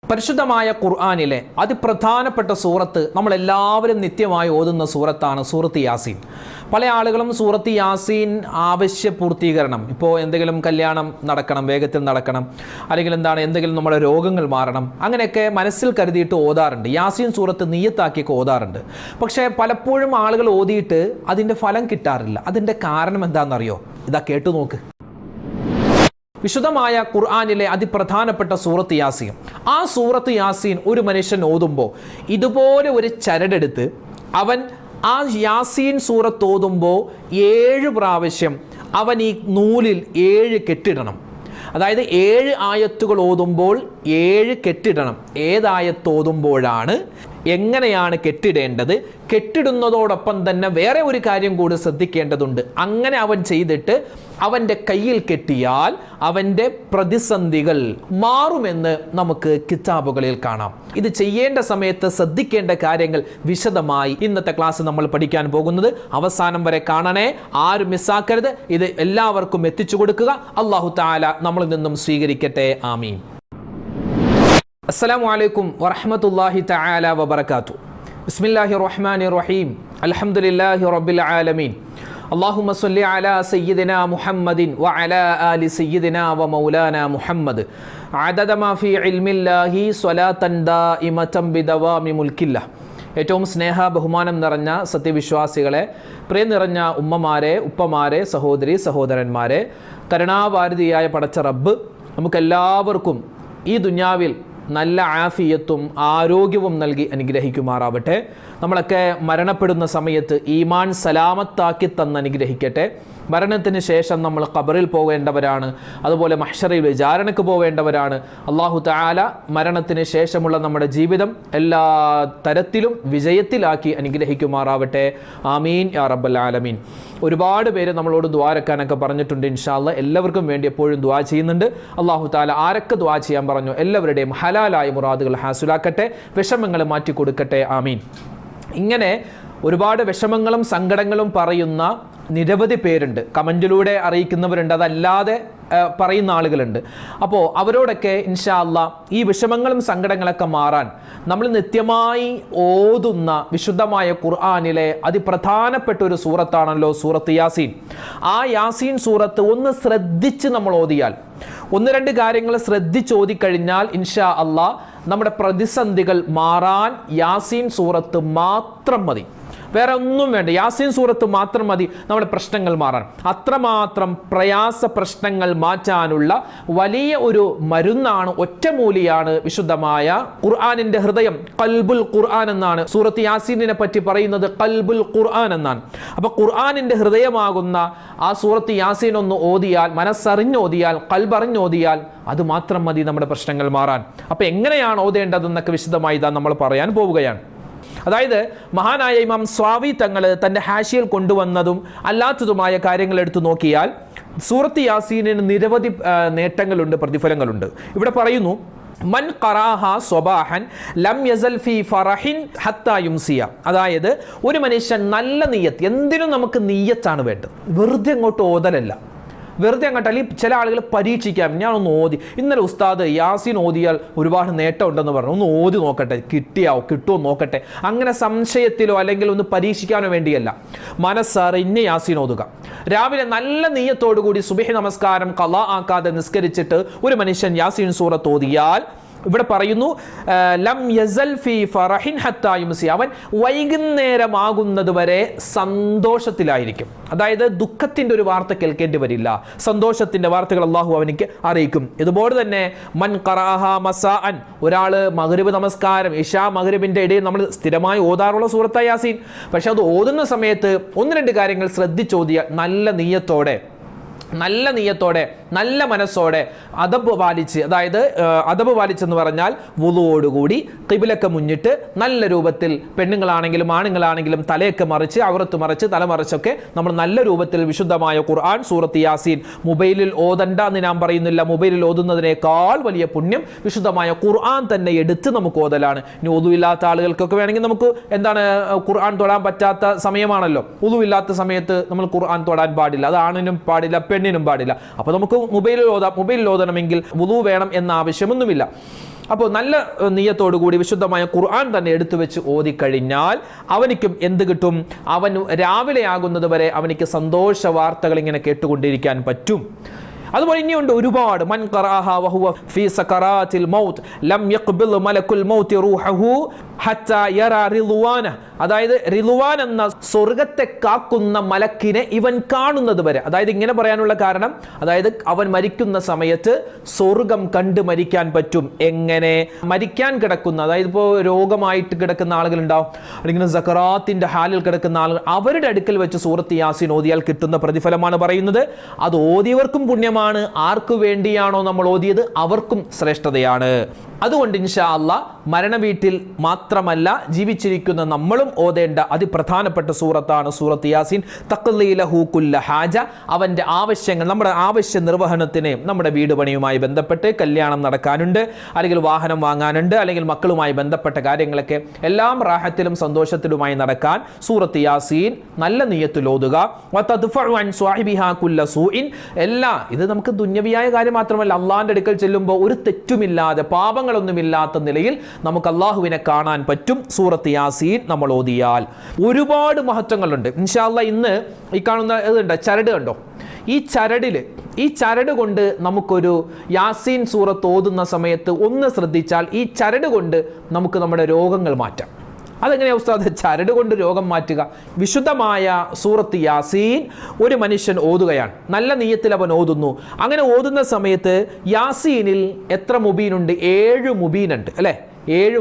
പരിശുദ്ധമായ ഖുർആനിലെ അതിപ്രധാനപ്പെട്ട സൂറത്ത് നമ്മളെല്ലാവരും നിത്യമായി ഓതുന്ന സൂറത്താണ് സൂറത്ത് യാസീൻ. പല ആളുകളും സൂറത്ത് യാസീൻ ആവശ്യ പൂർത്തീകരണം, ഇപ്പോൾ എന്തെങ്കിലും കല്യാണം നടക്കണം, വേഗത്തിൽ നടക്കണം, അല്ലെങ്കിൽ എന്തെങ്കിലും നമ്മുടെ രോഗങ്ങൾ മാറണം, അങ്ങനെയൊക്കെ മനസ്സിൽ കരുതിയിട്ട് ഓതാറുണ്ട്. യാസീൻ സൂറത്ത് നിയ്യത്താക്കിയൊക്കെ ഓതാറുണ്ട്. പക്ഷേ പലപ്പോഴും ആളുകൾ ഓതിയിട്ട് അതിൻ്റെ ഫലം കിട്ടാറില്ല. അതിൻ്റെ കാരണം എന്താണെന്നറിയോ? ഇതാ കേട്ടു നോക്ക്. വിശുദ്ധമായ ഖുർആനിലെ അതിപ്രധാനപ്പെട്ട സൂറത്ത് യാസീൻ. ആ സൂറത്ത് യാസീൻ ഒരു മനുഷ്യൻ ഓതുമ്പോൾ ഇതുപോലെ ഒരു ചരടെടുത്ത് അവൻ ആ യാസീൻ സൂറത്ത് ഓതുമ്പോൾ 7 പ്രാവശ്യം അവൻ ഈ നൂലിൽ 7 കെട്ടിടണം. അതായത് 7 ആയത്തുകൾ ഓതുമ്പോൾ 7 കെട്ടിടണം. ഏതായത്ത് ഓതുമ്പോഴാണ്, എങ്ങനെയാണ് കെട്ടിടേണ്ടത്, കെട്ടിടുന്നതോടൊപ്പം തന്നെ വേറെ ഒരു കാര്യം കൂടി ശ്രദ്ധിക്കേണ്ടതുണ്ട്. അങ്ങനെ അവൻ ചെയ്തിട്ട് അവൻ്റെ കയ്യിൽ കെട്ടിയാൽ അവൻ്റെ പ്രതിസന്ധികൾ മാറുമെന്ന് നമുക്ക് കിതാബുകളിൽ കാണാം. ഇത് ചെയ്യേണ്ട സമയത്ത് ശ്രദ്ധിക്കേണ്ട കാര്യങ്ങൾ വിശദമായി ഇന്നത്തെ ക്ലാസ് നമ്മൾ പഠിക്കാൻ പോകുന്നത്. അവസാനം വരെ കാണണേ, ആരും മിസ്സാക്കരുത്. ഇത് എല്ലാവർക്കും എത്തിച്ചു കൊടുക്കുക. അല്ലാഹു തആല നമ്മളിൽ നിന്നും സ്വീകരിക്കട്ടെ. ആമീൻ. അസ്സലാമു അലൈക്കും വറഹ്മത്തുള്ളാഹി തആല വബറകാതുഹു. ബിസ്മില്ലാഹിർ റഹ്മാനിർ റഹീം. അൽഹംദുലില്ലാഹി റബ്ബിൽ ആലമീൻ. اللهم صل على سيدنا محمد وعلى آل سيدنا ومولانا محمد عدد ما في علم الله صلاة دائمة بدوام ملك الله. ഏറ്റവും സ്നേഹ ബഹുമാനം നിറഞ്ഞ സത്യവിശ്വാസികളെ, പ്രിയ നിറഞ്ഞ ഉമ്മമാരെ, ഉപ്പമാരെ, സഹോദരി സഹോദരന്മാരെ, കരുണാവാരിധിയായ പടച്ച റബ്ബ് നമുക്കെല്ലാവർക്കും ഈ ദുനിയാവിൽ നല്ല ആഫിയത്തും ആരോഗ്യവും നൽകി അനുഗ്രഹിക്കുമാറാവട്ടെ. നമ്മളൊക്കെ മരണപ്പെടുന്ന സമയത്ത് ഈമാൻ സലാമത്താക്കി തന്ന് അനുഗ്രഹിക്കട്ടെ. മരണത്തിന് ശേഷം നമ്മൾ ഖബറിൽ പോവേണ്ടവരാണ്, അതുപോലെ മഹ്ശറിൽ വിചാരണയ്ക്ക് പോവേണ്ടവരാണ്. അല്ലാഹു തആല മരണത്തിന് ശേഷമുള്ള നമ്മുടെ ജീവിതം എല്ലാ തരത്തിലും വിജയത്തിലാക്കി അനുഗ്രഹിക്കുമാറാവട്ടെ. ആമീൻ യാ റബ്ബൽ ആലമീൻ. ഒരുപാട് പേര് നമ്മളോട് ദുആരക്കാനൊക്കെ പറഞ്ഞിട്ടുണ്ട്. ഇൻഷാ അല്ലാഹ് എല്ലാവർക്കും വേണ്ടി എപ്പോഴും ദുആ ചെയ്യുന്നുണ്ട്. അല്ലാഹു തആല ആരൊക്കെ ദുആ ചെയ്യാൻ പറഞ്ഞു എല്ലാവരുടെയും ഹലാലായ മുറാദുകൾ ഹാസിലാക്കട്ടെ, വിഷമങ്ങൾ മാറ്റി കൊടുക്കട്ടെ. ആമീൻ. ഇങ്ങനെ ഒരുപാട് വിഷമങ്ങളും സങ്കടങ്ങളും പറയുന്ന നിരവധി പേരുണ്ട്. കമൻറ്റിലൂടെ അറിയിക്കുന്നവരുണ്ട്, അതല്ലാതെ പറയുന്ന ആളുകളുണ്ട്. അപ്പോൾ അവരോടൊക്കെ ഇൻഷാ അല്ലാഹ് ഈ വിഷമങ്ങളും സങ്കടങ്ങളൊക്കെ മാറാൻ നമ്മൾ നിത്യമായി ഓതുന്ന വിശുദ്ധമായ ഖുർആനിലെ അതിപ്രധാനപ്പെട്ട ഒരു സൂറത്താണല്ലോ സൂറത്ത് യാസീൻ. ആ യാസീൻ സൂറത്ത് ഒന്ന് ശ്രദ്ധിച്ച് നമ്മൾ ഓതിയാൽ, 1-2 കാര്യങ്ങൾ ശ്രദ്ധിച്ച് ഓതിക്കഴിഞ്ഞാൽ ഇൻഷാ അല്ലാഹ് നമ്മുടെ പ്രതിസന്ധികൾ മാറാൻ യാസീൻ സൂറത്ത് മാത്രം മതി. വേറെ ഒന്നും വേണ്ട, യാസീൻ സൂറത്ത് മാത്രം മതി നമ്മുടെ പ്രശ്നങ്ങൾ മാറാൻ. അത്രമാത്രം പ്രയാസ പ്രശ്നങ്ങൾ മാറ്റാനുള്ള വലിയ ഒരു മരുന്നാണ്, ഒറ്റമൂലിയാണ് വിശുദ്ധമായ ഖുർആനിന്റെ ഹൃദയം. ഖൽബുൽ ഖുർആൻ എന്നാണ് സൂറത്ത് യാസീനിനെ പറ്റി പറയുന്നത്. ഖൽബുൽ ഖുർആൻ എന്നാണ്. അപ്പൊ ഖുർആനിന്റെ ഹൃദയമാകുന്ന ആ സൂറത്ത് യാസീൻ ഒന്ന് ഓതിയാൽ, മനസ്സറിഞ്ഞോതിയാൽ, ഖൽബറിഞ്ഞോതിയാൽ അത് മാത്രം മതി നമ്മുടെ പ്രശ്നങ്ങൾ മാറാൻ. അപ്പൊ എങ്ങനെയാണ് ഓതേണ്ടതെന്നൊക്കെ വിശദമായി ഇതാ നമ്മൾ പറയാൻ പോവുകയാണ്. അതായത് മഹാനായ ഇമാം സ്വാവി തങ്ങൾ തൻ്റെ ഹാഷിയിൽ കൊണ്ടുവന്നതും അല്ലാത്തതുമായ കാര്യങ്ങൾ എടുത്തു നോക്കിയാൽ സൂറത്ത് യാസീനിന് നിരവധി നേട്ടങ്ങളുണ്ട്, പ്രതിഫലങ്ങളുണ്ട്. ഇവിടെ പറയുന്നു, മൻ ഖറാഹ സ്വബാഹൻ ലം യസൽ ഫീ ഫറഹിൻ ഹത്താ യുംസിയ. അതായത് ഒരു മനുഷ്യൻ നല്ല നിയ്യത്ത്, എന്തിനും നമുക്ക് നിയ്യത്താണ് വേണ്ടത്, വെറുതെ അങ്ങോട്ട് ഓതലല്ല. വെറുതെ അങ്ങോട്ട്, അല്ലെങ്കിൽ ചില ആളുകൾ പരീക്ഷിക്കാം, ഞാനൊന്ന് ഓതി, ഇന്നലെ ഉസ്താദ് യാസീൻ ഓതിയാൽ ഒരുപാട് നേട്ടം ഉണ്ടെന്ന് പറഞ്ഞു, ഒന്ന് ഓതി നോക്കട്ടെ, കിട്ടുമോ നോക്കട്ടെ, അങ്ങനെ സംശയത്തിലോ അല്ലെങ്കിൽ ഒന്ന് പരീക്ഷിക്കാനോ വേണ്ടിയല്ല. മനസ്സറിഞ്ഞ് യാസീൻ ഓതുക. രാവിലെ നല്ല നിയ്യത്തോടു കൂടി സുബ്ഹി നമസ്കാരം ഖളാ ആക്കാതെ നിസ്കരിച്ചിട്ട് ഒരു മനുഷ്യൻ യാസീൻ സൂറത്ത് ഓതിയാൽ, ഇവിടെ പറയുന്നു ലം യസൽ ഫീ ഫറഹിൻ ഹത്താ യുംസി, അവൻ വൈകുന്നേരമാകുന്നത് വരെ സന്തോഷത്തിലായിരിക്കും. അതായത് ദുഃഖത്തിന്റെ ഒരു വാർത്ത കേൾക്കേണ്ടി വരില്ല, സന്തോഷത്തിന്റെ വാർത്തകൾ അല്ലാഹു അവനിക്ക് അറിയിക്കും. ഇതുപോലെ തന്നെ മൻ ഖറാഹ മസാഅൻ, ഒരാള് മഗ്രിബ് നമസ്കാരം ഇശാ മഗ്രിബിന്റെ ഇടയിൽ നമ്മൾ സ്ഥിരമായി ഓതാറുള്ള സൂറത്ത് യാസീൻ, പക്ഷെ അത് ഓതുന്ന സമയത്ത് 1-2 കാര്യങ്ങൾ ശ്രദ്ധിച്ചോതിയ നല്ല നിയ്യത്തോടെ, നല്ല മനസ്സോടെ, അദബ് പാലിച്ച്, അതായത് അദബ് പാലിച്ചെന്ന് പറഞ്ഞാൽ വുളുവോടുകൂടി ഖിബിലൊക്കെ മുന്നിട്ട് നല്ല രൂപത്തിൽ, പെണ്ണുങ്ങളാണെങ്കിലും ആണുങ്ങളാണെങ്കിലും തലയൊക്കെ മറിച്ച്, ഔറത്ത് മറിച്ച്, തലമറിച്ചൊക്കെ നമ്മൾ നല്ല രൂപത്തിൽ വിശുദ്ധമായ ഖുർആൻ സൂറത്ത് യാസീൻ മൊബൈലിൽ ഓതണ്ട എന്ന് ഞാൻ പറയുന്നില്ല. മൊബൈലിൽ ഓതുന്നതിനേക്കാൾ വലിയ പുണ്യം വിശുദ്ധമായ ഖുർആൻ തന്നെ എടുത്ത് നമുക്ക് ഓതലാണ്. ഇനി ഒതുവില്ലാത്ത ആളുകൾക്കൊക്കെ വേണമെങ്കിൽ നമുക്ക് ഖുർആൻ തൊടാൻ പറ്റാത്ത സമയമാണല്ലോ, ഒതുവില്ലാത്ത സമയത്ത് നമ്മൾ ഖുർആൻ തൊടാൻ പാടില്ല, അത് ആണിനും പാടില്ല, പെണ്ണിനും പാടില്ല. അപ്പോൾ നമുക്ക് മൊബൈലിൽ ഓതണമെങ്കിൽ വുളു വേണം എന്ന ആവശ്യമൊന്നുമില്ല. അപ്പോൾ നല്ല നിയ്യത്തോടു കൂടി വിശുദ്ധമായ ഖുർആൻ തന്നെ എടുത്തു വെച്ച് ഓതിക്കഴിഞ്ഞാൽ അവനിക്കും എന്ത് കിട്ടും? അവൻ രാവിലെ ആകുന്നത് വരെ അവനിക്ക് സന്തോഷ വാർത്തകൾ ഇങ്ങനെ കേട്ടുകൊണ്ടിരിക്കാൻ പറ്റും. അതുപോലെ ഇനിയുണ്ട് ഒരുപാട്. മൻ ഖറഅഹ വഹുവ ഫീ സകറാത്തിൽ മൗത്ത് ലം യഖ്ബിൽ മലക്കുൽ മൗത്ത് റൂഹഹു ഹത്താ യറാ റിദ്വാന. അതായത് റിദ്വാൻ എന്ന സ്വർഗത്തെ കാക്കുന്ന മലക്കിനെ ഇവൻ കാണുന്നത് വരെ. അതായത് ഇങ്ങനെ പറയാനുള്ള കാരണം, അതായത് അവൻ മരിക്കുന്ന സമയത്ത് സ്വർഗം കണ്ട് മരിക്കാൻ പറ്റും. എങ്ങനെ? മരിക്കാൻ കിടക്കുന്ന, അതായത് ഇപ്പോൾ രോഗമായിട്ട് കിടക്കുന്ന ആളുകൾ ഉണ്ടാവും, അല്ലെങ്കിൽ സകറാത്തിന്റെ ഹാലിൽ കിടക്കുന്ന ആളുകൾ, അവരുടെ അടുക്കൽ വെച്ച് സൂറത്ത് യാസീൻ ഓതിയാൽ കിട്ടുന്ന പ്രതിഫലമാണ് പറയുന്നത്. അത് ഓതിയവർക്കും പുണ്യമാണ്, ആർക്കു വേണ്ടിയാണോ നമ്മൾ ഓതിയത് അവർക്കും ശ്രേഷ്ഠതയാണ്. അതുകൊണ്ട് ഇൻഷാ അല്ലാഹ് മരണ വീട്ടിൽ മാത്രമല്ല ജീവിച്ചിരിക്കുന്ന നമ്മളും ഓതേണ്ട അതിപ്രധാനപ്പെട്ട സൂറത്താണ് സൂറത്ത് യാസീൻ. തഖ്ലീലഹു കുല്ല ഹാജ, അവൻ്റെ ആവശ്യങ്ങൾ, നമ്മുടെ ആവശ്യ നിർവഹണത്തിന്, നമ്മുടെ വീട് പണിയുമായി ബന്ധപ്പെട്ട് കല്യാണം നടക്കാനുണ്ട്, അല്ലെങ്കിൽ വാഹനം വാങ്ങാനുണ്ട്, അല്ലെങ്കിൽ മക്കളുമായി ബന്ധപ്പെട്ട കാര്യങ്ങളൊക്കെ എല്ലാം റാഹത്തിലും സന്തോഷത്തിലുമായി നടക്കാൻ സൂറത്ത് യാസീൻ നല്ല നിയ്യത്തിൽ ഓതുക. വതദ്ഫഉ അൻ സ്വാഹിബിഹാ കുല്ല സൂഇൻ, ഇത് നമുക്ക് ദുന്യവിയായ കാര്യം മാത്രമല്ല, അള്ളാഹിന്റെ അടുക്കൽ ചെല്ലുമ്പോൾ ഒരു തെറ്റുമില്ലാതെ പാപങ്ങളൊന്നുമില്ലാത്ത നിലയിൽ നമുക്ക് അള്ളാഹുവിനെ കാണാൻ പറ്റും സൂറത്ത് യാസീൻ നമ്മൾ ഓതിയാൽ. ഒരുപാട് മഹത്വങ്ങളുണ്ട്. ഇൻഷാ അല്ലാഹ് ഇന്ന് ഈ കാണുന്ന ഇതുണ്ട്, ചരട് കണ്ടോ? ഈ ചരട് കൊണ്ട് നമുക്കൊരു യാസീൻ സൂറത്ത് ഓതുന്ന സമയത്ത് ഒന്ന് ശ്രദ്ധിച്ചാൽ ഈ ചരട് കൊണ്ട് നമുക്ക് നമ്മുടെ രോഗങ്ങൾ മാറ്റാം. അതെങ്ങനെയാ ഉസ്താദ് ചരട് കൊണ്ട് രോഗം മാറ്റുക? വിശുദ്ധമായ സൂറത്ത് യാസീൻ ഒരു മനുഷ്യൻ ഓതുകയാണ്, നല്ല നിയ്യത്തിൽ അവൻ ഓതുന്നു. അങ്ങനെ ഓതുന്ന സമയത്ത് യാസീനിൽ എത്ര മുബീനുണ്ട്? 7 മുബീനുണ്ട് അല്ലേ? 7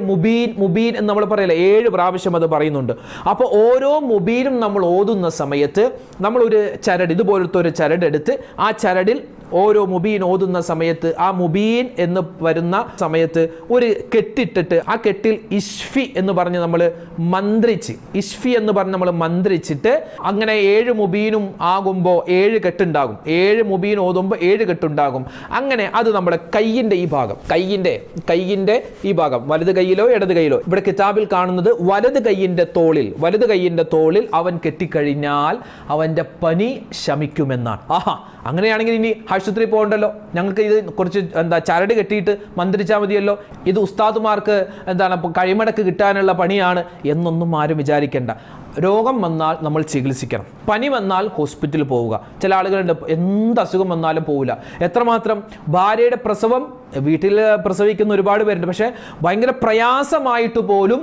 മുബീൻ എന്ന് നമ്മൾ പറയല്ലേ, 7 പ്രാവശ്യം അത് പറയുന്നുണ്ട്. അപ്പോൾ ഓരോ മുബീനും നമ്മൾ ഓതുന്ന സമയത്ത് നമ്മളൊരു ചരട്, ഇതുപോലത്തെ ഒരു ചരട് എടുത്ത് ആ ചരടിൽ ഓരോ മുബീൻ ഓതുന്ന സമയത്ത് ആ മുബീൻ എന്ന് വരുന്ന സമയത്ത് ഒരു കെട്ടിട്ടിട്ട് ആ കെട്ടിൽ ഇഷ്ഫി എന്ന് പറഞ്ഞ് നമ്മൾ മന്ത്രിച്ചിട്ട് അങ്ങനെ 7 മുബീനും ആകുമ്പോൾ 7 കെട്ടുണ്ടാകും. 7 മുബീൻ ഓതുമ്പോൾ 7 കെട്ടുണ്ടാകും. അങ്ങനെ അത് നമ്മുടെ കയ്യിൻ്റെ ഈ ഭാഗം, കയ്യിൻ്റെ ഈ ഭാഗം, വലത് കൈയിലോ ഇടത് കൈയിലോ, ഇവിടെ കിതാബിൽ കാണുന്നത് വലത് കൈയിൻ്റെ തോളിൽ അവൻ കെട്ടിക്കഴിഞ്ഞാൽ അവൻ്റെ പനി ശമിക്കുമെന്നാണ്. അങ്ങനെയാണെങ്കിൽ ഇനി ആശുപത്രി പോകണ്ടല്ലോ, ഞങ്ങൾക്ക് ഇത് കുറച്ച് ചരട് കെട്ടിയിട്ട് മന്ത്രിച്ചാൽ മതിയല്ലോ, ഇത് ഉസ്താദുമാർക്ക് കഴിമടക്ക് കിട്ടാനുള്ള പണിയാണ് എന്നൊന്നും ആരും വിചാരിക്കേണ്ട. രോഗം വന്നാൽ നമ്മൾ ചികിത്സിക്കണം. പനി വന്നാൽ ഹോസ്പിറ്റലിൽ പോവുക. ചില ആളുകളുണ്ട് എന്ത് അസുഖം വന്നാലും പോവില്ല. എത്രമാത്രം ഭാര്യയുടെ പ്രസവം, വീട്ടിൽ പ്രസവിക്കുന്ന ഒരുപാട് പേരുണ്ട്, പക്ഷേ ഭയങ്കര പ്രയാസമായിട്ട് പോലും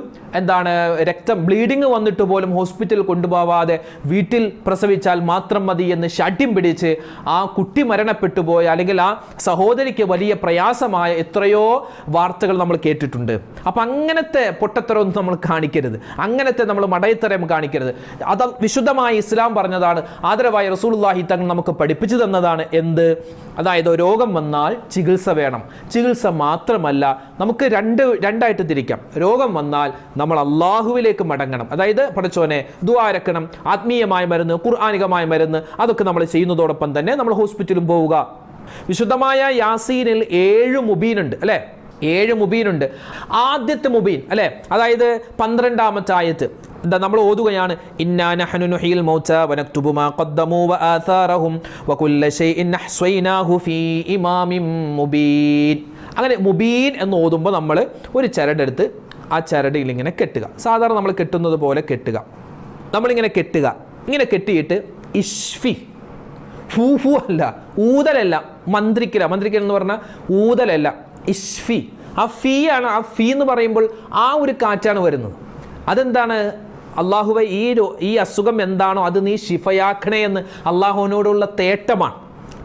രക്തം ബ്ലീഡിങ് വന്നിട്ട് പോലും ഹോസ്പിറ്റലിൽ കൊണ്ടുപോവാതെ വീട്ടിൽ പ്രസവിച്ചാൽ മാത്രം മതി എന്ന് ശഠ്യം പിടിച്ച് ആ കുട്ടി മരണപ്പെട്ടു പോയ, അല്ലെങ്കിൽ ആ സഹോദരിക്ക് വലിയ പ്രയാസമായ എത്രയോ വാർത്തകൾ നമ്മൾ കേട്ടിട്ടുണ്ട്. അപ്പം അങ്ങനത്തെ പൊട്ടത്തരമൊന്നും നമ്മൾ കാണിക്കരുത്, അങ്ങനത്തെ നമ്മൾ മടയത്തരം കാണിക്കരുത്. അത് വിശുദ്ധമായ ഇസ്ലാം പറഞ്ഞതാണ്, ആദരവായ റസൂലുള്ളാഹി തങ്ങൾ നമുക്ക് പഠിപ്പിച്ചു തന്നതാണ്. അതായത് രോഗം വന്നാൽ ചികിത്സ വേണം. ചികിത്സ മാത്രമല്ല, നമുക്ക് രണ്ടായിട്ട് തിരിക്കാം. രോഗം വന്നാൽ നമ്മൾ അള്ളാഹുവിലേക്ക് മടങ്ങണം. അതായത് പടച്ചോനെ ദുആ ഇറക്കണം, ആത്മീയമായ മരുന്ന്, ഖുർആനികമായ മരുന്ന്, അതൊക്കെ നമ്മൾ ചെയ്യുന്നതോടൊപ്പം തന്നെ നമ്മൾ ഹോസ്പിറ്റലിൽ പോവുക. വിശുദ്ധമായ യാസീനിൽ 7 മുബീനുണ്ട് അല്ലേ? 7 മുബീനുണ്ട്. ആദ്യത്തെ മുബീൻ അല്ലേ, അതായത് 12ാമത്തെ ആയത്ത് നമ്മൾ ഓതുകയാണ്, ഇന്നാ നഹ്നു നുഹ്യിൽ മൗത വനക്തുബു മാ ഖദ്ദമു വആഥാറഹും വകുല്ല ശൈഇൻ അഹ്സൈനാഹു ഫീ ഇമാമിൻ മുബീൻ. അങ്ങനെ മുബീൻ എന്ന് ഓതുമ്പോൾ നമ്മൾ ഒരു ചരടെടുത്ത് ആ ചരടിൽ ഇങ്ങനെ കെട്ടുക. സാധാരണ നമ്മൾ കെട്ടുന്നത് പോലെ കെട്ടുക. നമ്മളിങ്ങനെ കെട്ടുക. ഇങ്ങനെ കെട്ടിയിട്ട് ഇഷ്ഫി, ഫൂ അല്ല, ഊതലല്ല, മന്ത്രിക്കൽ എന്ന് പറഞ്ഞാൽ ഊതലല്ല, ഇഷ്ഫി. ആ ഫീ ആണ്. ആ ഫീ എന്ന് പറയുമ്പോൾ ആ ഒരു കാറ്റാണ് വരുന്നത്. അതെന്താണ്? അള്ളാഹുവെ ഈ അസുഖം എന്താണോ അത് നീ ശിഫയാക്കണേ എന്ന് അള്ളാഹുവിനോടുള്ള തേട്ടമാണ്,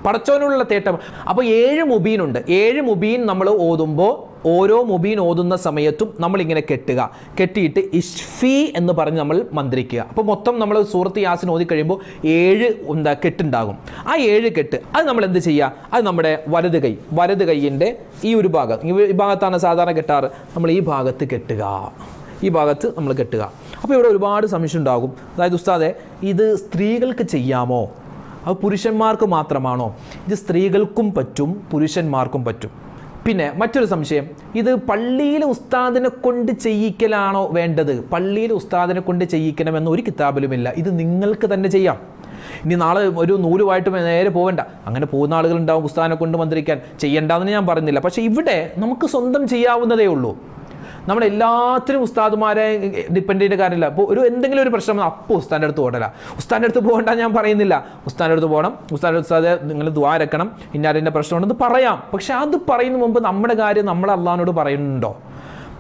പടച്ചോനുള്ള തേട്ടം. അപ്പോൾ 7 മുബീനുണ്ട്. 7 മുബീൻ നമ്മൾ ഓതുമ്പോൾ ഓരോ മുബീൻ ഓതുന്ന സമയത്തും നമ്മളിങ്ങനെ കെട്ടിയിട്ട് ഇഷ്ഫി എന്ന് പറഞ്ഞ് നമ്മൾ മന്ത്രിക്കുക. അപ്പോൾ മൊത്തം നമ്മൾ സൂറത്ത് യാസീൻ ഓതി കഴിയുമ്പോൾ 7 കെട്ടുണ്ടാകും. ആ 7 കെട്ട് അത് നമ്മൾ എന്ത് ചെയ്യുക? അത് നമ്മുടെ വലത് കൈയിൻ്റെ ഈ ഒരു ഭാഗം, ഈ ഭാഗത്താണ് സാധാരണ കെട്ടാറ്, നമ്മൾ ഈ ഭാഗത്ത് കെട്ടുക. അപ്പോൾ ഇവിടെ ഒരുപാട് സംശയം ഉണ്ടാകും. അതായത് ഉസ്താദെ, ഇത് സ്ത്രീകൾക്ക് ചെയ്യാമോ? അത് പുരുഷന്മാർക്ക് മാത്രമാണോ? ഇത് സ്ത്രീകൾക്കും പറ്റും, പുരുഷന്മാർക്കും പറ്റും. പിന്നെ മറ്റൊരു സംശയം, ഇത് പള്ളിയിലെ ഉസ്താദിനെ കൊണ്ട് ചെയ്യിക്കലാണോ വേണ്ടത്? പള്ളിയിലെ ഉസ്താദിനെ കൊണ്ട് ചെയ്യിക്കണമെന്ന് ഒരു കിതാബിലുമില്ല. ഇത് നിങ്ങൾക്ക് തന്നെ ചെയ്യാം. ഇനി നാളെ ഒരു നൂലുമായിട്ട് നേരെ പോകണ്ട. അങ്ങനെ പോകുന്ന ആളുകളുണ്ടാവും ഉസ്താദിനെ കൊണ്ട് മന്ത്രിക്കാൻ, ചെയ്യണ്ടെന്ന് ഞാൻ പറയുന്നില്ല. പക്ഷേ ഇവിടെ നമുക്ക് സ്വന്തം ചെയ്യാവുന്നതേ ഉള്ളൂ. നമ്മളെല്ലാത്തിനും ഉസ്താദുമാരെ ഡിപ്പെൻഡ് ചെയ്യേണ്ട കാര്യമില്ല. അപ്പോൾ എന്തെങ്കിലും ഒരു പ്രശ്നം അപ്പോൾ ഉസ്താദിൻ്റെ അടുത്ത് പോകണ്ടല്ല. ഉസ്താദിൻ്റെ അടുത്ത് പോകണ്ട ഞാൻ പറയുന്നില്ല, ഉസ്താദിൻ്റെ അടുത്ത് പോകണം. ഉസ്താദ് നിങ്ങൾ ദുആ ഇറക്കണം, ഇന്നാലിൻ്റെ പ്രശ്നമുണ്ടെന്ന് പറയാം. പക്ഷെ അത് പറയുന്ന മുമ്പ് നമ്മുടെ കാര്യം നമ്മൾ അള്ളാഹിനോട് പറയുന്നുണ്ടോ?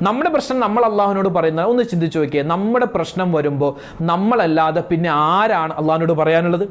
നമ്മുടെ പ്രശ്നം നമ്മൾ അള്ളാഹുവിനോട് പറയുന്നത് ഒന്ന് ചിന്തിച്ച് നോക്കിയേ. നമ്മുടെ പ്രശ്നം വരുമ്പോൾ നമ്മളല്ലാതെ പിന്നെ ആരാണ് അള്ളാഹിനോട് പറയാനുള്ളത്?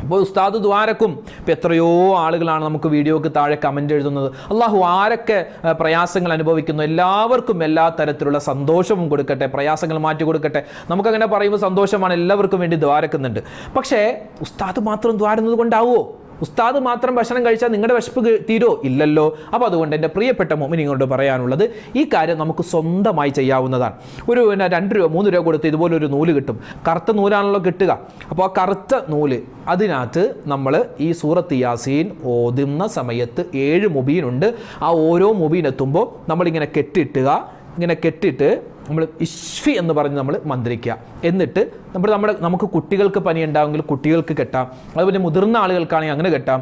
ഇപ്പോൾ ഉസ്താദ് ദ്വാരക്കും ഇപ്പോൾ എത്രയോ ആളുകളാണ് നമുക്ക് വീഡിയോക്ക് താഴെ കമൻ്റ് എഴുതുന്നത്. അള്ളാഹു ആരൊക്കെ പ്രയാസങ്ങൾ അനുഭവിക്കുന്നു എല്ലാവർക്കും എല്ലാ തരത്തിലുള്ള സന്തോഷവും കൊടുക്കട്ടെ, പ്രയാസങ്ങൾ മാറ്റി കൊടുക്കട്ടെ. നമുക്കങ്ങനെ പറയുമ്പോൾ സന്തോഷമാണ്, എല്ലാവർക്കും വേണ്ടി ദ്വാരക്കുന്നുണ്ട്. പക്ഷേ ഉസ്താദ് മാത്രം ദ്വാരുന്നത് കൊണ്ടാവുമോ? ഉസ്താദ് മാത്രം ഭക്ഷണം കഴിച്ചാൽ നിങ്ങളുടെ വിശപ്പ് തീരോ? ഇല്ലല്ലോ. അപ്പോൾ അതുകൊണ്ട് എൻ്റെ പ്രിയപ്പെട്ട മുഅ്മിനീങ്ങളോട് പറയാനുള്ളത്, ഈ കാര്യം നമുക്ക് സ്വന്തമായി ചെയ്യാവുന്നതാണ്. ഒരു 2 രൂപ 3 രൂപ കൊടുത്ത് ഇതുപോലൊരു നൂല് കിട്ടും. കറുത്ത നൂലാണല്ലോ കിട്ടുക. അപ്പോൾ ആ കറുത്ത നൂല് അതിനകത്ത് നമ്മൾ ഈ സൂറത്ത് യാസീൻ ഓതുന്ന സമയത്ത് 7 മുബീനുണ്ട്. ആ ഓരോ മുബീൻ എത്തുമ്പോൾ നമ്മളിങ്ങനെ ഇങ്ങനെ കെട്ടിട്ട് നമ്മൾ ഇഷ്ഫി എന്ന് പറഞ്ഞ് നമ്മൾ മന്ത്രിക്കുക. എന്നിട്ട് നമുക്ക് കുട്ടികൾക്ക് പനി ഉണ്ടാവുമെങ്കിൽ കുട്ടികൾക്ക് കെട്ടാം, അതുപോലെ മുതിർന്ന ആളുകൾക്കാണെങ്കിൽ അങ്ങനെ കെട്ടാം.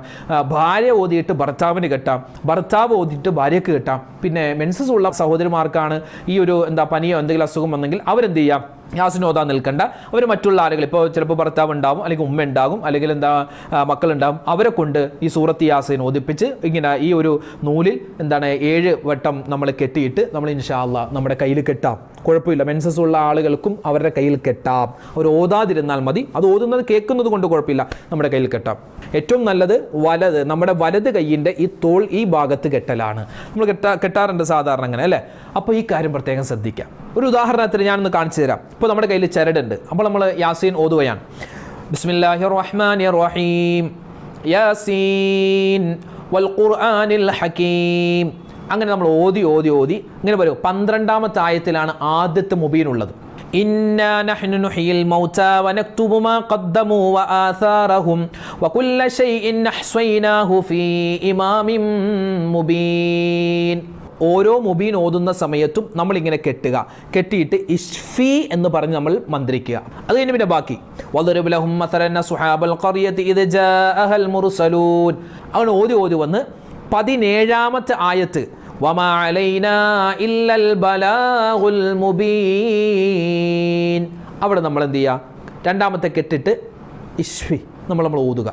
ഭാര്യ ഓതിയിട്ട് ഭർത്താവിന് കെട്ടാം, ഭർത്താവ് ഓതിയിട്ട് ഭാര്യയ്ക്ക് കെട്ടാം. പിന്നെ മെൻസസ് ഉള്ള സഹോദരിമാർക്കാണ് ഈ ഒരു പനിയോ എന്തെങ്കിലും അസുഖം വന്നെങ്കിൽ അവരെന്ത് ചെയ്യാം? യാസിൻ ഓതാൻ നിൽക്കണ്ട. അവർ മറ്റുള്ള ആളുകൾ, ഇപ്പോൾ ചിലപ്പോൾ ഭർത്താവ് ഉണ്ടാവും, അല്ലെങ്കിൽ ഉമ്മ ഉണ്ടാകും, അല്ലെങ്കിൽ മക്കളുണ്ടാകും, അവരെ കൊണ്ട് ഈ സൂറത്ത് യാസിൻ ഓതിപ്പിച്ച് ഇങ്ങനെ ഈ ഒരു നൂലിൽ 7 വട്ടം നമ്മൾ കെട്ടിയിട്ട് നമ്മൾ ഇൻഷാ അല്ലാഹ് നമ്മുടെ കയ്യിൽ കെട്ടാം. കുഴപ്പമില്ല. മെൻസസ് ഉള്ള ആളുകൾക്കും അവരുടെ കയ്യിൽ കെട്ടാം. അവർ ഓതാതിരുന്നാൽ മതി. അത് ഓതുന്നത് കേൾക്കുന്നത് കൊണ്ട് കുഴപ്പമില്ല, നമ്മുടെ കയ്യിൽ കെട്ടാം. ഏറ്റവും നല്ലത് നമ്മുടെ വലത് കയ്യിൻ്റെ ഈ തോൾ ഈ ഭാഗത്ത് കെട്ടലാണ്. നമ്മൾ കെട്ടാറുണ്ട് സാധാരണ അങ്ങനെ അല്ലേ? അപ്പോൾ ഈ കാര്യം പ്രത്യേകം ശ്രദ്ധിക്കാം. ഒരു ഉദാഹരണത്തിന് ഞാനൊന്ന് കാണിച്ചു തരാം. ഇപ്പോൾ നമ്മുടെ കയ്യിൽ ചരടുണ്ട്. അപ്പോൾ നമ്മൾ യാസീൻ ഓതുകയാണ്. ബിസ്മില്ലാഹിർ റഹ്മാനിർ റഹീം യാസീൻ വൽ ഖുർആനിൽ ഹകീം. അങ്ങനെ നമ്മൾ ഓതി ഇങ്ങനെ വരും. 12ാമത്തെ ആയത്തിലാണ് ആദ്യത്തെ മുബീനുള്ളത്. ഇന്നാ നഹ്നു നുഹ്യിൽ മൗതാ വനക്തുബു മാ ഖദ്ദമൂ വആസാറഹും വകുല്ല ശൈഇൻ അഹ്സൈനാഹു ഫീ ഇമാമിൻ മുബീൻ. ഓരോ മുബീൻ ഓതുന്ന സമയത്തും നമ്മളിങ്ങനെ കെട്ടിയിട്ട് ഇഷ്ഫി എന്ന് പറഞ്ഞ് നമ്മൾ മന്ത്രിക്കുക. അത് കഴിഞ്ഞ് പിന്നെ ബാക്കി വദറിബ് ലഹും മസലന സുഹാബൽ ഖറിയതി ഇദ ജാഅഹൽ മുർസലൂൻ. അങ്ങനെ ഓതി വന്ന് 17ാമത്തെ ആയത്ത് വമാ അലൈനാ ഇല്ലൽ ബലാഗുൽ മുബീൻ. അവിടെ നമ്മൾ എന്ത് ചെയ്യുക? 2ാമത്തെ കെട്ടിട്ട് ഇഷ്ഫി നമ്മൾ ഓതുക.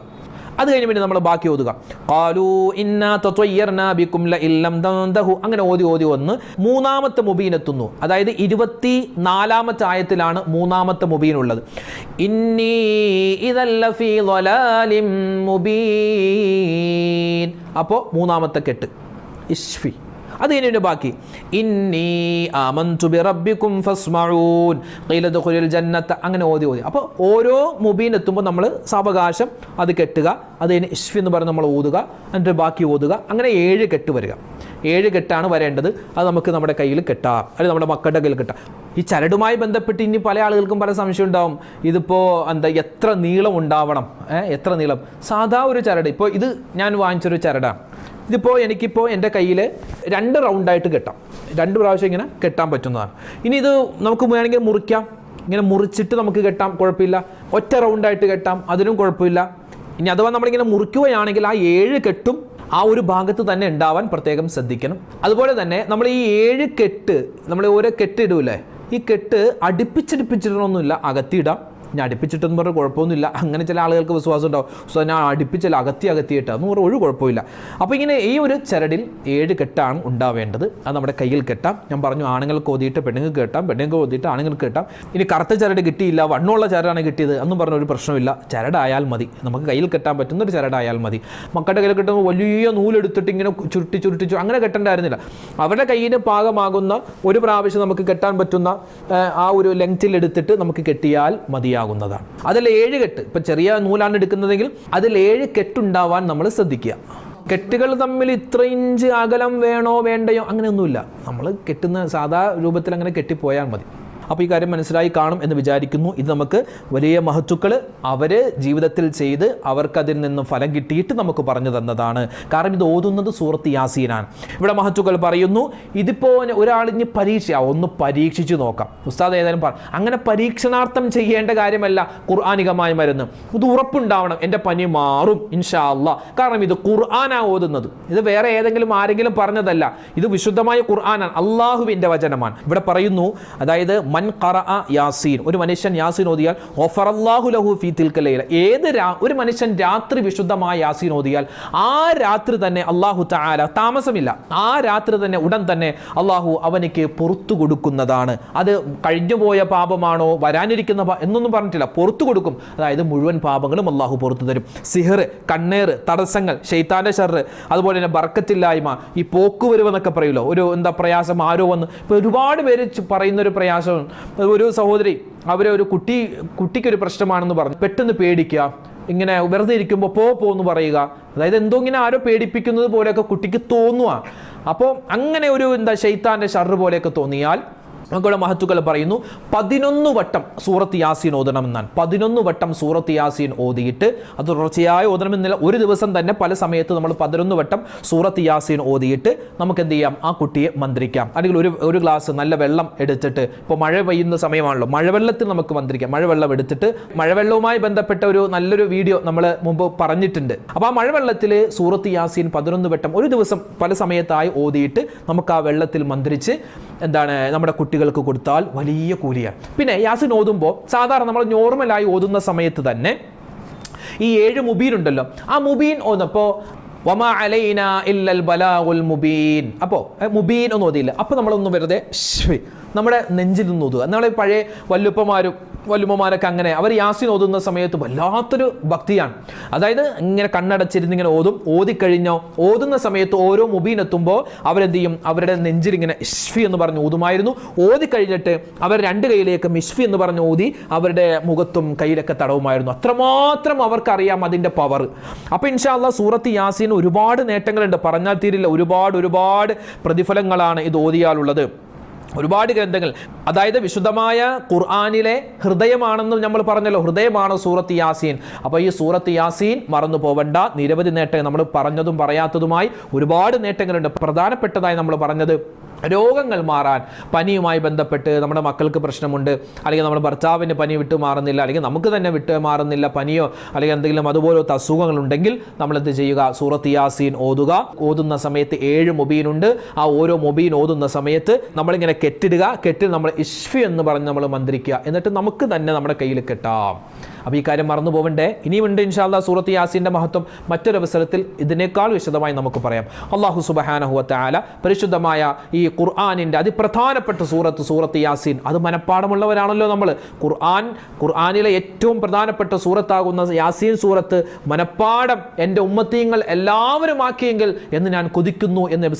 അത് കഴിഞ്ഞ് പിന്നെ നമ്മൾ ബാക്കി ഓതുക. ഖാലൂ ഇന്നാ തത്വയ്യർനാ ബികും ലഇല്ലം തന്തഹു. അങ്ങനെ ഓതി വന്ന് 3ാമത്തെ മുബീൻ എത്തുന്നു. അതായത് 24ാമത്തെ ആയത്തിലാണ് 3ാമത്തെ മുബീൻ ഉള്ളത്. ഇന്നി ഇദൽ ലഫീ ളലാലിം മുബീൻ. അപ്പോൾ 3ാമത്തെ കെട്ട് ഇഷ്ഫി. അത് കഴിഞ്ഞ് ബാക്കി ഇന്നി ആമന്തു ബിറബ്ബികും ഫസ്മഊൻ ഖീല ദഖുലുൽ ജന്നത. അങ്ങനെ ഓതി. അപ്പോൾ ഓരോ മുബീൻ എത്തുമ്പോൾ നമ്മൾ സാവകാശം അത് കെട്ടുക. അത് കഴിഞ്ഞ് ഇഷ്ഫി എന്ന് പറഞ്ഞ് നമ്മൾ ഓതുക, എന്നിട്ട് ബാക്കി ഓതുക. അങ്ങനെ 7 കെട്ട് വരിക. 7 കെട്ടാണ് വരേണ്ടത്. അത് നമുക്ക് നമ്മുടെ കയ്യിൽ കെട്ടാം, അല്ലെങ്കിൽ നമ്മുടെ മക്കളുടെ കയ്യിൽ കെട്ടാം. ഈ ചരടുമായി ബന്ധപ്പെട്ട് ഇനി പല ആളുകൾക്കും പല സംശയം ഉണ്ടാവും. ഇതിപ്പോൾ എത്ര നീളം ഉണ്ടാവണം? എത്ര നീളം? സാധാ ഒരു ചരട്, ഇപ്പോൾ ഇത് ഞാൻ വാങ്ങിച്ചൊരു ചരടാണ്. എനിക്കിപ്പോൾ എൻ്റെ കയ്യിൽ 2 റൗണ്ടായിട്ട് കെട്ടാം. 2 പ്രാവശ്യം ഇങ്ങനെ കെട്ടാൻ പറ്റുന്നതാണ്. ഇനി ഇത് നമുക്ക് വേണമെങ്കിൽ മുറിക്കാം. ഇങ്ങനെ മുറിച്ചിട്ട് നമുക്ക് കെട്ടാം, കുഴപ്പമില്ല. ഒറ്റ റൗണ്ടായിട്ട് കെട്ടാം, അതിനും കുഴപ്പമില്ല. ഇനി അഥവാ നമ്മളിങ്ങനെ മുറിക്കുകയാണെങ്കിൽ ആ 7 കെട്ടും ആ ഒരു ഭാഗത്ത് തന്നെ ഉണ്ടാവാൻ പ്രത്യേകം ശ്രദ്ധിക്കണം. അതുപോലെ തന്നെ നമ്മൾ ഈ 7 കെട്ട് നമ്മൾ ഓരോ കെട്ടിടൂലേ, ഈ കെട്ട് അടുപ്പിച്ചിടണമെന്നില്ല, അകത്തിയിടാം. ഞാൻ അടുപ്പിച്ചിട്ടെന്ന് പറഞ്ഞാൽ കുഴപ്പമൊന്നുമില്ല. അങ്ങനെ ചില ആളുകൾക്ക് വിശ്വാസം ഉണ്ടാവും, സോ ഞാൻ അടുപ്പിച്ചല്ല അകത്തിയിട്ടാൽ എന്ന് പറഞ്ഞാൽ ഒരു കുഴപ്പമില്ല. അപ്പോൾ ഇങ്ങനെ ഈ ഒരു ചരടിൽ 7 കെട്ടാണ് ഉണ്ടാവേണ്ടത്. അത് നമ്മുടെ കയ്യിൽ കെട്ടാം. ഞാൻ പറഞ്ഞു ആണുങ്ങൾക്ക് ഓതിയിട്ട് പെണ്ണുങ്ങൾക്ക് കെട്ടാം, പെണ്ണുങ്ങൾക്ക് ഓതിയിട്ട് ആണുങ്ങൾക്ക് കെട്ടാം. ഇനി കറുത്ത ചരട് കിട്ടിയില്ല, വണ്ണമുള്ള ചരടാണ് കിട്ടിയത് എന്നും പറഞ്ഞ ഒരു പ്രശ്നമില്ല. ചരടായാൽ മതി, നമുക്ക് കയ്യിൽ കെട്ടാൻ പറ്റുന്നൊരു ചരടായാൽ മതി. മക്കളുടെ കയ്യിൽ കെട്ടുമ്പോൾ വലിയ നൂലെടുത്തിട്ട് ഇങ്ങനെ ചുരുട്ടി അങ്ങനെ കെട്ടേണ്ടായിരുന്നില്ല. അവരുടെ കയ്യിന് പാകമാകുന്ന ഒരു പ്രാവശ്യം നമുക്ക് കെട്ടാൻ പറ്റുന്ന ആ ഒരു ലെങ്ത്തിൽ എടുത്തിട്ട് നമുക്ക് കെട്ടിയാൽ മതിയാകും. അതിൽ 7 കെട്ട്, ഇപ്പം ചെറിയ നൂലാണ് എടുക്കുന്നതെങ്കിൽ അതിൽ 7 കെട്ടുണ്ടാവാൻ നമ്മൾ ശ്രദ്ധിക്കുക. കെട്ടുകൾ തമ്മിൽ ഇത്ര ഇഞ്ച് അകലം വേണോ വേണ്ടയോ അങ്ങനെയൊന്നുമില്ല. നമ്മൾ കെട്ടുന്ന സാധാ രൂപത്തിൽ അങ്ങനെ കെട്ടിപ്പോയാൽ മതി. അപ്പോൾ ഈ കാര്യം മനസ്സിലായി കാണും എന്ന് വിചാരിക്കുന്നു. ഇത് നമുക്ക് വലിയ മഹത്തുക്കൾ അവർ ജീവിതത്തിൽ ചെയ്ത് അവർക്കതിൽ നിന്നും ഫലം കിട്ടിയിട്ട് നമുക്ക് പറഞ്ഞു തന്നതാണ്. കാരണം ഇത് ഓതുന്നത് സൂറത്ത് യാസീനാണ്. ഇവിടെ മഹത്തുക്കൾ പറയുന്നു, ഇതിപ്പോൾ ഒരാളിഞ്ഞ് ഒന്ന് പരീക്ഷിച്ച് നോക്കാം. ഉസ്താദ് ഏതായാലും അങ്ങനെ പരീക്ഷണാർത്ഥം ചെയ്യേണ്ട കാര്യമല്ല ഖുർആനികമായ മരുന്ന്. ഇത് ഉറപ്പുണ്ടാവണം, എൻ്റെ പനി മാറും ഇൻഷാ അല്ലാഹ്. കാരണം ഇത് ഖുർആനാ ഓതുന്നത്, ഇത് വേറെ ഏതെങ്കിലും ആരെങ്കിലും പറഞ്ഞതല്ല, ഇത് വിശുദ്ധമായ ഖുർആനാണ്, അള്ളാഹുവിൻ്റെ വചനമാണ്. ഇവിടെ പറയുന്നു, അതായത് മൻ ഖറഅ യാസീൻ, ഒരു മനുഷ്യൻ യാസീൻ ഓതിയാൽ ഗഫറല്ലാഹു ലഹു ഫീ തിൽക ലൈല, ഒരു മനുഷ്യൻ രാത്രി വിശുദ്ധമായ യാസീൻ ഓതിയാൽ ആ രാത്രി തന്നെ അല്ലാഹു തആല, താമസമില്ല, ആ രാത്രി തന്നെ ഉടൻ തന്നെ അല്ലാഹു അവനിക്ക് പുറത്തു കൊടുക്കുന്നതാണ്. അത് കഴിഞ്ഞുപോയ പാപമാണോ വരാനിരിക്കുന്ന എന്നൊന്നും പറഞ്ഞിട്ടില്ല, പുറത്തു കൊടുക്കും. അതായത് മുഴുവൻ പാപങ്ങളും അല്ലാഹു പുറത്തു തരും. സിഹർ, കണ്ണേറ്, തടസ്സങ്ങൾ, ശൈത്താന്റെ ഷർറ്, അതുപോലെ തന്നെ ബർക്കത്തില്ലായ്മ, ഈ പോക്കുവരുവെന്നൊക്കെ പറയുമല്ലോ, ഒരു പ്രയാസം ആരോ വന്ന്, ഇപ്പോൾ ഒരുപാട് പേര് പറയുന്ന ഒരു പ്രയാസം. ഒരു സഹോദരി, അവരെ ഒരു കുട്ടിക്കൊരു പ്രശ്നമാണെന്ന് പറഞ്ഞു, പെട്ടെന്ന് പേടിക്കുക, ഇങ്ങനെ വെറുതെ ഇരിക്കുമ്പോൾ പോന്ന് പറയുക, അതായത് എന്തോ ഇങ്ങനെ ആരോ പേടിപ്പിക്കുന്നത് പോലെയൊക്കെ കുട്ടിക്ക് തോന്നുക. അപ്പോൾ അങ്ങനെ ഒരു ശൈത്താന്റെ ഷർറ് പോലെയൊക്കെ തോന്നിയാൽ നമുക്കിവിടെ മഹത്തുക്കൾ പറയുന്നു 11 വട്ടം സൂറത്ത് യാസീൻ ഓതണമെന്നാണ്. 11 വട്ടം സൂറത്ത് യാസീൻ ഓതിയിട്ട്, അത് തുടർച്ചയായി ഓതണമെന്നില്ല, ഒരു ദിവസം തന്നെ പല സമയത്ത് നമ്മൾ 11 വട്ടം സൂറത്ത് യാസീൻ ഓതിയിട്ട് നമുക്ക് എന്ത് ചെയ്യാം, ആ കുട്ടിയെ മന്ത്രിക്കാം. അല്ലെങ്കിൽ ഒരു ഗ്ലാസ് നല്ല വെള്ളം എടുത്തിട്ട്, ഇപ്പോൾ മഴ പെയ്യുന്ന സമയമാണല്ലോ, മഴവെള്ളത്തിൽ നമുക്ക് മന്ത്രിക്കാം. മഴവെള്ളം എടുത്തിട്ട്, മഴവെള്ളവുമായി ബന്ധപ്പെട്ട നല്ലൊരു വീഡിയോ നമ്മൾ മുമ്പ് പറഞ്ഞിട്ടുണ്ട്. അപ്പോൾ ആ മഴവെള്ളത്തിൽ സൂറത്ത് യാസീൻ 11 വട്ടം ഒരു ദിവസം പല സമയത്തായി ഓതിയിട്ട് നമുക്ക് ആ വെള്ളത്തിൽ മന്ത്രിച്ച് നമ്മുടെ കുട്ടികൾക്ക് കൊടുത്താൽ വലിയ കൂലിയാണ്. പിന്നെ യാസീൻ ഓതുമ്പോൾ സാധാരണ നമ്മൾ നോർമലായി ഓതുന്ന സമയത്ത് തന്നെ ഈ 7 മുബീൻ ഉണ്ടല്ലോ, ആ മുബീൻ ഓതുമ്പോൾ വമാ അലൈനാ ഇല്ലൽ ബലാഗുൽ മുബീൻ, അപ്പോൾ മുബീൻ ഒന്നും ഓതിയില്ല, അപ്പോൾ നമ്മളൊന്നും വെറുതെ നമ്മുടെ നെഞ്ചിൽ നിന്ന് ഓതുക. നമ്മളെ പഴയ വല്ലുമ്മമാരൊക്കെ അങ്ങനെ അവർ യാസീൻ ഓതുന്ന സമയത്ത് വല്ലാത്തൊരു ഭക്തിയാണ്. അതായത് ഇങ്ങനെ കണ്ണടച്ചിരുന്ന് ഇങ്ങനെ ഓതിക്കഴിഞ്ഞോ ഓതുന്ന സമയത്ത് ഓരോ മുബീൻ എത്തുമ്പോൾ അവരെന്ത് ചെയ്യും, അവരുടെ നെഞ്ചിൽ ഇങ്ങനെ ഇഷ്ഫി എന്ന് പറഞ്ഞ് ഓതുമായിരുന്നു. ഓതിക്കഴിഞ്ഞിട്ട് അവർ 2 കൈയിലേക്ക് മിഷ്ഫി എന്ന് പറഞ്ഞ് ഓതി അവരുടെ മുഖത്തും കയ്യിലൊക്കെ തടവുമായിരുന്നു. അത്രമാത്രം അവർക്കറിയാം അതിൻ്റെ പവർ. അപ്പോൾ ഇൻഷാ അല്ലാഹ് സൂറത്ത് യാസീൻ ഒരുപാട് നേട്ടങ്ങളുണ്ട്, പറഞ്ഞാൽ തീരില്ല. ഒരുപാട് പ്രതിഫലങ്ങളാണ് ഇത് ഓതിയാലുള്ളത്. ഒരുപാട് ഗ്രന്ഥങ്ങൾ, അതായത് വിശുദ്ധമായ ഖുർആനിലെ ഹൃദയമാണെന്ന് നമ്മൾ പറഞ്ഞല്ലോ, ഹൃദയമാണ് സൂറത്ത് യാസീൻ. അപ്പോൾ ഈ സൂറത്ത് യാസീൻ മറന്നു പോവണ്ട. നിരവധി നേട്ടങ്ങൾ, നമ്മൾ പറഞ്ഞതും പറയാത്തതുമായി ഒരുപാട് നേട്ടങ്ങളുണ്ട്. പ്രധാനപ്പെട്ടതായി നമ്മൾ പറഞ്ഞത് രോഗങ്ങൾ മാറാൻ, പനിയുമായി ബന്ധപ്പെട്ട് നമ്മുടെ മക്കൾക്ക് പ്രശ്നമുണ്ട്, അല്ലെങ്കിൽ നമ്മുടെ ഭർത്താവിന് പനി വിട്ടു മാറുന്നില്ല, അല്ലെങ്കിൽ നമുക്ക് തന്നെ വിട്ടു മാറുന്നില്ല പനിയോ, അല്ലെങ്കിൽ എന്തെങ്കിലും അതുപോലത്തെ അസുഖങ്ങളുണ്ടെങ്കിൽ നമ്മൾ എന്ത് ചെയ്യുക, സൂറത്ത് യാസീൻ ഓതുക. ഓതുന്ന സമയത്ത് 7 മുബീനുണ്ട്. ആ ഓരോ മുബീൻ ഓതുന്ന സമയത്ത് നമ്മളിങ്ങനെ കെട്ടിൽ നമ്മൾ ഇഷ്ഫി എന്ന് പറഞ്ഞ് നമ്മൾ മന്ത്രിക്കുക, എന്നിട്ട് നമുക്ക് തന്നെ നമ്മുടെ കയ്യിൽ കെട്ടാം. അപ്പോൾ ഈ കാര്യം മറന്നു പോവണ്ടേ. ഇനിയുമുണ്ട് ഇൻഷാ അല്ലാഹ് സൂറത്ത് യാസീൻ്റെ മഹത്വം മറ്റൊരവസരത്തിൽ ഇതിനേക്കാൾ വിശദമായി നമുക്ക് പറയാം. അല്ലാഹു സുബ്ഹാനഹു വ തആല പരിശുദ്ധമായ ഈ ഖുർആനിൻ്റെ അതിപ്രധാനപ്പെട്ട സൂറത്ത് യാസീൻ, അത് മനഃപ്പാടമുള്ളവരാണല്ലോ നമ്മൾ. ഖുർആനിലെ ഏറ്റവും പ്രധാനപ്പെട്ട സൂറത്താകുന്ന യാസീൻ സൂറത്ത് മനഃപ്പാടം എൻ്റെ ഉമ്മത്തീങ്ങൾ എല്ലാവരും ആക്കിയെങ്കിൽ എന്ന് ഞാൻ കൊതിക്കുന്നു എന്ന് നബി.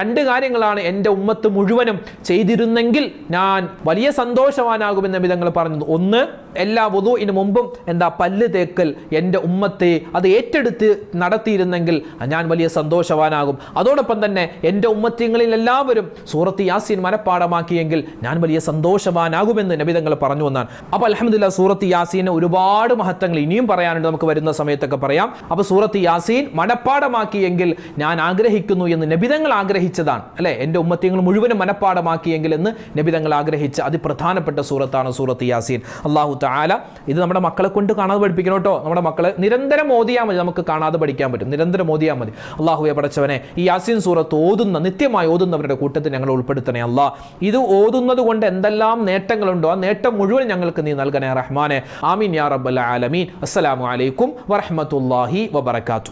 2 കാര്യങ്ങളാണ് എൻ്റെ ഉമ്മത്ത് മുഴുവനും ചെയ്തിരുന്നെങ്കിൽ ഞാൻ വലിയ സന്തോഷവാനാകുമെന്ന് നബി തങ്ങൾ പറഞ്ഞത്. ഒന്ന്, എല്ലാ വുദൂഇന് മുമ്പും പല്ല് തേക്കൽ എൻ്റെ ഉമ്മത്തെ അത് ഏറ്റെടുത്ത് നടത്തിയിരുന്നെങ്കിൽ ഞാൻ വലിയ സന്തോഷവാനാകും. അതോടൊപ്പം തന്നെ എൻ്റെ ഉമ്മത്തിങ്ങളിൽ എല്ലാവരും സൂറത്ത് യാസീൻ മനഃപ്പാടമാക്കിയെങ്കിൽ ഞാൻ വലിയ സന്തോഷവാനാകുമെന്ന് നബി തങ്ങൾ പറഞ്ഞു എന്നാണ്. അപ്പോൾ അൽഹംദുലില്ലാഹ് സൂറത്ത് യാസീന് ഒരുപാട് മഹത്വങ്ങൾ ഇനിയും പറയാനുണ്ട്, നമുക്ക് വരുന്ന സമയത്തൊക്കെ പറയാം. അപ്പോൾ സൂറത്ത് യാസീൻ മനഃപ്പാടമാക്കിയെങ്കിൽ ഞാൻ ആഗ്രഹിക്കുന്നു എന്ന് നബി തങ്ങൾ ആഗ്രഹിച്ചതാണ്, അല്ലേ? എൻ്റെ ഉമ്മത്തിങ്ങൾ മുഴുവനും മനഃപ്പാടമാക്കിയെങ്കിൽ എന്ന് നബി തങ്ങൾ ആഗ്രഹിച്ച അതിപ്രധാനപ്പെട്ട സൂറത്താണ് സൂറത്ത് യാസീൻ. അല്ലാഹു തആല ഇത് നമ്മുടെ മക്കളെ കൊണ്ട് കാണാതെ പഠിപ്പിക്കണം കേട്ടോ. നമ്മുടെ മക്കളെ നിരന്തരം ഓതിയാൽ മതി, നമുക്ക് കാണാതെ പഠിക്കാൻ പറ്റും. നിരന്തരം ഓതിയാൽ മതി. അല്ലാഹുവേ പടച്ചവനെ, ഈ യാസീൻ സൂറത്ത് നിത്യമായി ഓതുന്നവരുടെ കൂട്ടത്തിൽ ഞങ്ങൾ ഉൾപ്പെടുത്തണേ അല്ലാ. ഇത് ഓതുന്നത് കൊണ്ട് എന്തെല്ലാം നേട്ടങ്ങളുണ്ടോ ആ നേട്ടം മുഴുവൻ ഞങ്ങൾക്ക് നീ നൽകണേ റഹ്മാനെ. ആമീൻ യാ റബ്ബൽ ആലമീൻ. അസ്സലാമു അലൈക്കും വറഹ്മത്തുള്ളാഹി വബറകാതുഹു.